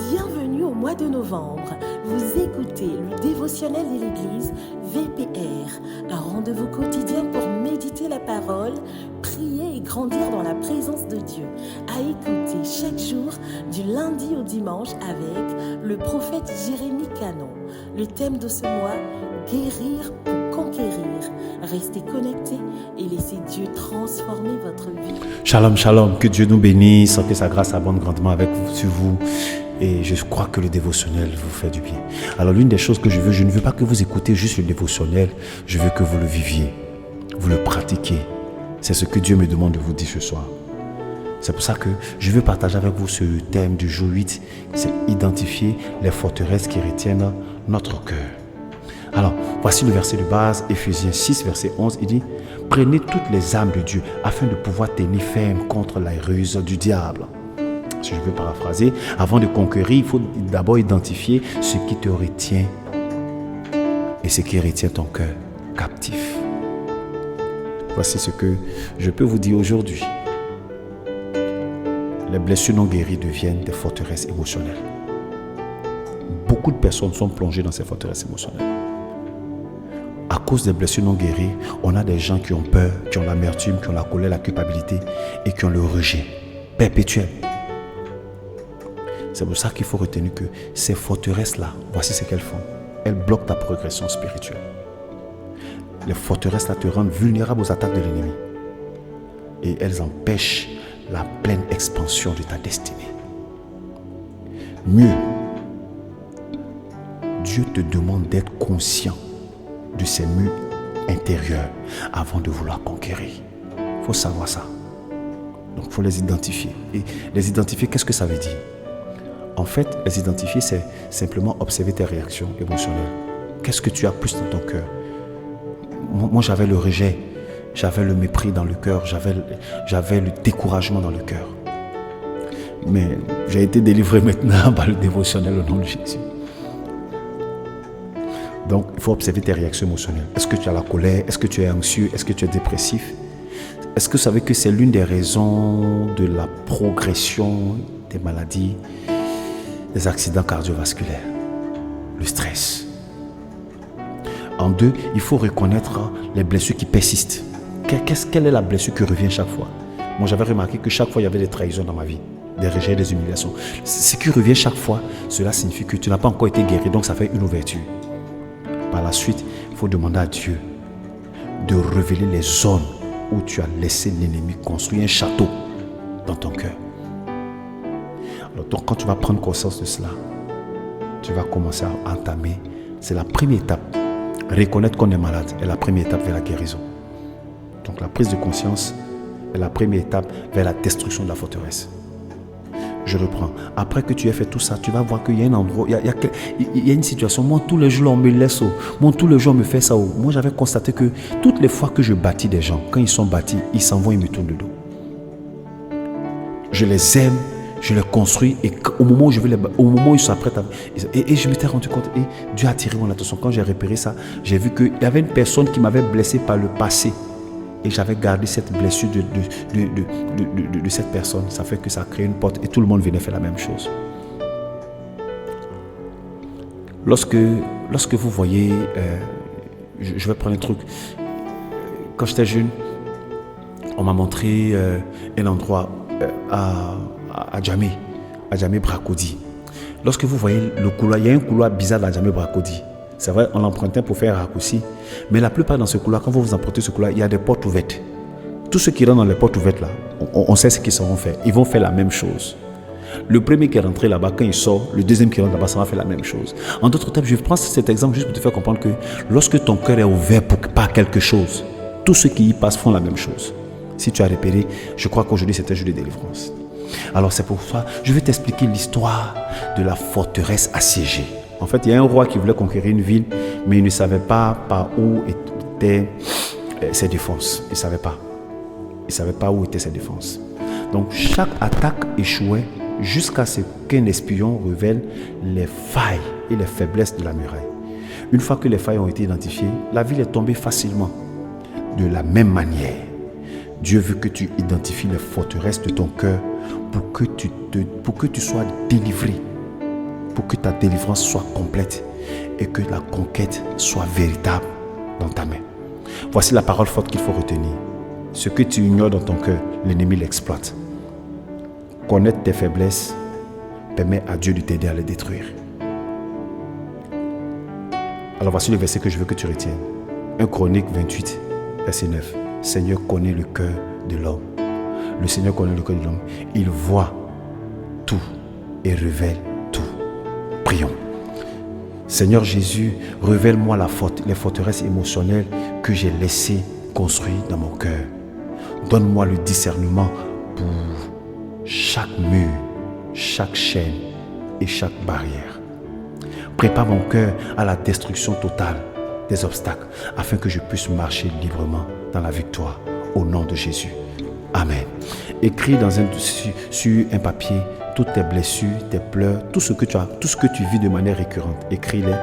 Bienvenue au mois de novembre. Vous écoutez le dévotionnel de l'Église VPR, un rendez-vous quotidien pour méditer la parole, prier et grandir dans la présence de Dieu. À écouter chaque jour du lundi au dimanche avec le prophète Jérémie Canon. Le thème de ce mois, guérir pour conquérir. Restez connectés et laissez Dieu transformer votre vie. Shalom, shalom, que Dieu nous bénisse, que sa grâce abonde grandement avec vous, sur vous. Et je crois que le dévotionnel vous fait du bien. Alors l'une des choses que je ne veux pas que vous écoutez juste le dévotionnel, je veux que vous le viviez, vous le pratiquiez. C'est ce que Dieu me demande de vous dire ce soir. C'est pour ça que je veux partager avec vous ce thème du jour 8, c'est identifier les forteresses qui retiennent notre cœur. Alors, voici le verset de base, Éphésiens 6, verset 11, il dit « Prenez toutes les armes de Dieu afin de pouvoir tenir ferme contre la ruse du diable. » Si je veux paraphraser, avant de conquérir, il faut d'abord identifier ce qui te retient et ce qui retient ton cœur captif. Voici ce que je peux vous dire aujourd'hui. Les blessures non guéries deviennent des forteresses émotionnelles. Beaucoup de personnes sont plongées dans ces forteresses émotionnelles. À cause des blessures non guéries, on a des gens qui ont peur, qui ont l'amertume, qui ont la colère, la culpabilité et qui ont le rejet perpétuel. C'est pour ça qu'il faut retenir que ces forteresses-là, voici ce qu'elles font. Elles bloquent ta progression spirituelle. Les forteresses-là te rendent vulnérable aux attaques de l'ennemi. Et elles empêchent la pleine expansion de ta destinée. Mieux, Dieu te demande d'être conscient de ces murs intérieurs avant de vouloir conquérir. Il faut savoir ça. Donc il faut les identifier. Et les identifier, qu'est-ce que ça veut dire? En fait, les identifier, c'est simplement observer tes réactions émotionnelles. Qu'est-ce que tu as plus dans ton cœur? Moi, j'avais le rejet, j'avais le mépris dans le cœur, j'avais le découragement dans le cœur. Mais j'ai été délivré maintenant par le dévotionnel au nom de Jésus. Donc, il faut observer tes réactions émotionnelles. Est-ce que tu as la colère? Est-ce que tu es anxieux? Est-ce que tu es dépressif? Est-ce que vous savez que c'est l'une des raisons de la progression des maladies, des accidents cardiovasculaires? Le stress. En deux, il faut reconnaître les blessures qui persistent. Quelle est la blessure qui revient chaque fois? Moi, j'avais remarqué que chaque fois, il y avait des trahisons dans ma vie, des rejets, des humiliations. Ce qui revient chaque fois, cela signifie que tu n'as pas encore été guéri, donc ça fait une ouverture. Par la suite, il faut demander à Dieu de révéler les zones où tu as laissé l'ennemi construire un château dans ton cœur. Alors, donc, quand tu vas prendre conscience de cela, tu vas commencer à entamer. C'est la première étape. Reconnaître qu'on est malade est la première étape vers la guérison. Donc, la prise de conscience est la première étape vers la destruction de la forteresse. Je reprends. Après que tu aies fait tout ça, tu vas voir qu'il y a un endroit, il y a une situation. Moi, tous les jours, on me laisse. Moi, tous les jours, on me fait ça. Moi, j'avais constaté que toutes les fois que je bâtis des gens, quand ils sont bâtis, ils s'en vont, ils me tournent le dos. Je les aime, je les construis et au moment où ils sont prêts et je m'étais rendu compte et Dieu a attiré mon attention. Quand j'ai repéré ça, j'ai vu qu'il y avait une personne qui m'avait blessé par le passé. Et j'avais gardé cette blessure de cette personne. Ça fait que ça a créé une porte et tout le monde venait faire la même chose. Lorsque vous voyez, je vais prendre un truc. Quand j'étais jeune, on m'a montré un endroit à Djamé Bracody. Lorsque vous voyez le couloir, il y a un couloir bizarre à Djamé Bracody. C'est vrai, on l'empruntait pour faire un raccourci. Mais la plupart dans ce couloir, quand vous empruntez ce couloir, il y a des portes ouvertes. Tous ceux qui rentrent dans les portes ouvertes là, on sait ce qu'ils vont faire. Ils vont faire la même chose. Le premier qui est rentré là-bas, quand il sort, le deuxième qui rentre là-bas, ça va faire la même chose. En d'autres termes, je prends cet exemple juste pour te faire comprendre que lorsque ton cœur est ouvert par quelque chose, tous ceux qui y passent font la même chose. Si tu as repéré, je crois qu'aujourd'hui c'était un jour de délivrance. Alors c'est pour ça, je vais t'expliquer l'histoire de la forteresse assiégée. En fait, il y a un roi qui voulait conquérir une ville, mais il ne savait pas par où étaient ses défenses. Il ne savait pas. Il ne savait pas où étaient ses défenses. Donc, chaque attaque échouait jusqu'à ce qu'un espion révèle les failles et les faiblesses de la muraille. Une fois que les failles ont été identifiées, la ville est tombée facilement. De la même manière, Dieu veut que tu identifies les forteresses de ton cœur pour que tu sois délivré pour que ta délivrance soit complète et que la conquête soit véritable dans ta main. Voici la parole forte qu'il faut retenir. Ce que tu ignores dans ton cœur, l'ennemi l'exploite. Connaître tes faiblesses permet à Dieu de t'aider à les détruire. Alors voici le verset que je veux que tu retiennes. 1 Chronique 28, verset 9. Seigneur connaît le cœur de l'homme. Le Seigneur connaît le cœur de l'homme. Il voit tout et révèle tout. Prions. Seigneur Jésus, révèle-moi les forteresses émotionnelles que j'ai laissées construire dans mon cœur. Donne-moi le discernement pour chaque mur, chaque chaîne et chaque barrière. Prépare mon cœur à la destruction totale des obstacles afin que je puisse marcher librement dans la victoire au nom de Jésus. Amen. Écris sur un papier toutes tes blessures, tes pleurs, tout ce que tu vis de manière récurrente. Écris-les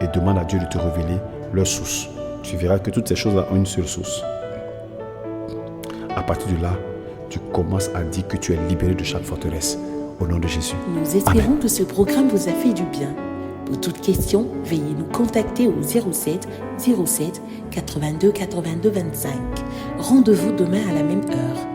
et demande à Dieu de te révéler leur source. Tu verras que toutes ces choses ont une seule source. À partir de là, tu commences à dire que tu es libéré de chaque forteresse. Au nom de Jésus. Nous espérons Amen. que ce programme vous a fait du bien. Pour toute question, veuillez nous contacter au 07 82 25. Rendez-vous demain à la même heure.